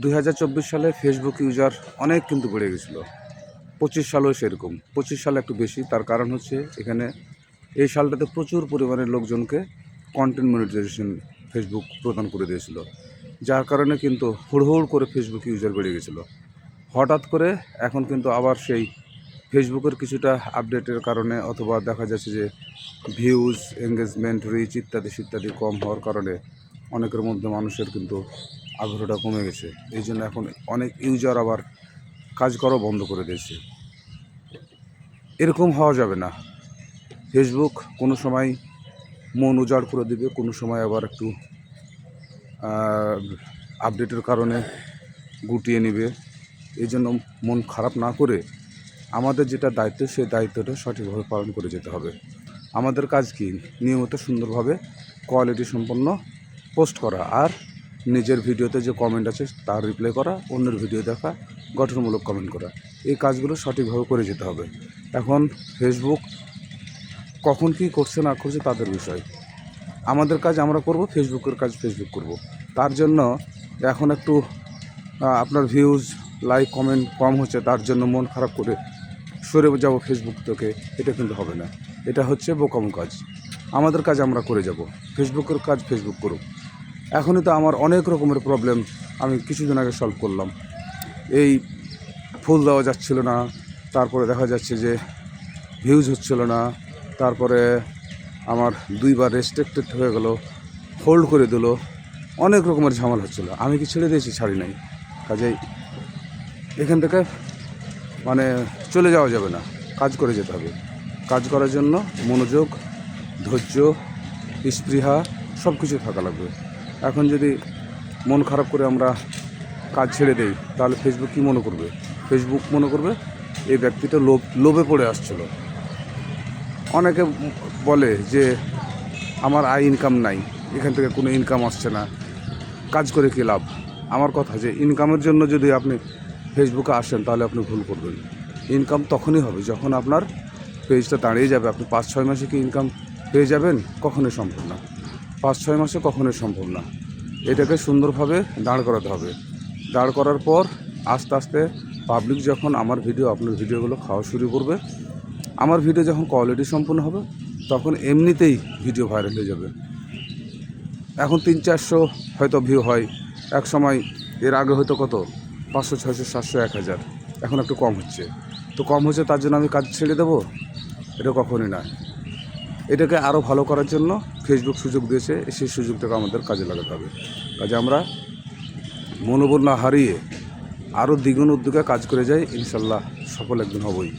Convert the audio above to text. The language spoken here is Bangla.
2024 সালে ফেসবুক ইউজার অনেক কিন্তু বেড়ে গেছিলো। 25 সালেও সেরকম। 25 সালে একটু বেশি। তার কারণ হচ্ছে এখানে এই সালটাতে প্রচুর পরিমাণে লোকজনকে কন্টেন্ট মনিটাইজেশন ফেসবুক প্রদান করে দিয়েছিল, যার কারণে কিন্তু হুড়হুড় করে ফেসবুক ইউজার বেড়ে গেছিলো। হঠাৎ করে এখন কিন্তু আবার সেই ফেসবুকের কিছুটা আপডেটের কারণে অথবা দেখা যাচ্ছে যে ভিউজ, এঙ্গেজমেন্ট, রিচ ইত্যাদি কম হওয়ার কারণে অনেকের মধ্যে মানুষের কিন্তু আগ্রহটা কমে গেছে। এই জন্য এখন অনেক ইউজার আবার কাজ করাও বন্ধ করে দিয়েছে। এরকম হওয়া যাবে না। ফেসবুক কোনো সময় মন উজাড় করে দেবে, কোনো সময় আবার একটু আপডেটের কারণে গুটিয়ে নেবে। এই জন্য মন খারাপ না করে আমাদের যেটা দায়িত্ব, সেই দায়িত্বটা সঠিকভাবে পালন করে যেতে হবে। আমাদের কাজ কি? নিয়মিত সুন্দরভাবে কোয়ালিটি সম্পন্ন পোস্ট করা, আর নিজের ভিডিওতে যে কমেন্ট আছে তার রিপ্লাই করা, অন্যের ভিডিও দেখা, গঠনমূলক কমেন্ট করা, এই কাজগুলো সঠিকভাবে করে যেতে হবে। এখন ফেসবুক কখন কী করছে না করছে তাদের বিষয়। আমাদের কাজ আমরা করব, ফেসবুকের কাজ ফেসবুক করব। তার জন্য এখন একটু আপনার ভিউজ, লাইক, কমেন্ট কম হচ্ছে, তার জন্য মন খারাপ করে সরে যাব ফেসবুক থেকে, এটা কিন্তু হবে না। এটা হচ্ছে বোকামো কাজ। আমাদের কাজ আমরা করে যাব, ফেসবুকের কাজ ফেসবুক করুক। এখনই তো আমার অনেক রকমের প্রবলেম আমি কিছুদিন আগে সলভ করলাম। এই ফুল দেওয়া যাচ্ছিল না, তারপরে দেখা যাচ্ছে যে ভিউজ হচ্ছিল না, তারপরে আমার 2বার রেস্ট্রিক্টেড হয়ে গেল, হোল্ড করে দিল, অনেক রকমের ঝামেলা হচ্ছিলো। আমি কি ছেড়ে দিয়েছি? ছাড়ি নাই। কাজেই এখান থেকে চলে যাওয়া যাবে না, কাজ করে যেতে হবে। কাজ করার জন্য মনোযোগ, ধৈর্য, স্পৃহা সব কিছু থাকা লাগবে। এখন যদি মন খারাপ করে আমরা কাজ ছেড়ে দেই, তাহলে ফেসবুক কী মনে করবে? ফেসবুক মনে করবে এই ব্যক্তিটা লোভে পড়ে আসছিল। অনেকে বলে যে আমার আয় ইনকাম নাই, এখান থেকে কোনো ইনকাম আসছে না, কাজ করে কী লাভ? আমার কথা যে ইনকামের জন্য যদি আপনি ফেসবুকে আসেন তাহলে আপনি ভুল করবেন। ইনকাম তখনই হবে যখন আপনার পেজটা দাঁড়িয়ে যাবে। আপনি 5-6 মাসে কি ইনকাম পেয়ে যাবেন? কখনোই সম্ভব না। 5-6 মাসে কখনোই সম্ভব না। এটাকে সুন্দরভাবে দাঁড় করাতে হবে। দাঁড় করার পর আস্তে আস্তে পাবলিক যখন আমার ভিডিও, আপনার ভিডিওগুলো খাওয়া শুরু করবে, আমার ভিডিও যখন কোয়ালিটি সম্পূর্ণ হবে, তখন এমনিতেই ভিডিও ভাইরাল হয়ে যাবে। এখন 300-400 হয়তো ভিউ হয়, এক সময় এর আগে হয়তো কত 500, 600, 700, 1000। এখন একটু কম হচ্ছে। তো কম হচ্ছে তার জন্য আমি কাজ ছেড়ে দেবো? এটা কখনই না। এটাকে আরও ভালো করার জন্য ফেসবুক সুযোগ দিয়েছে, সেই সুযোগটাকে আমাদের কাজে লাগাতে হবে। কাজে আমরা মনোবল না হারিয়ে আরও দ্বিগুণ উদ্যোগে কাজ করে যাই, ইনশাল্লাহ সফল একদিন হবই।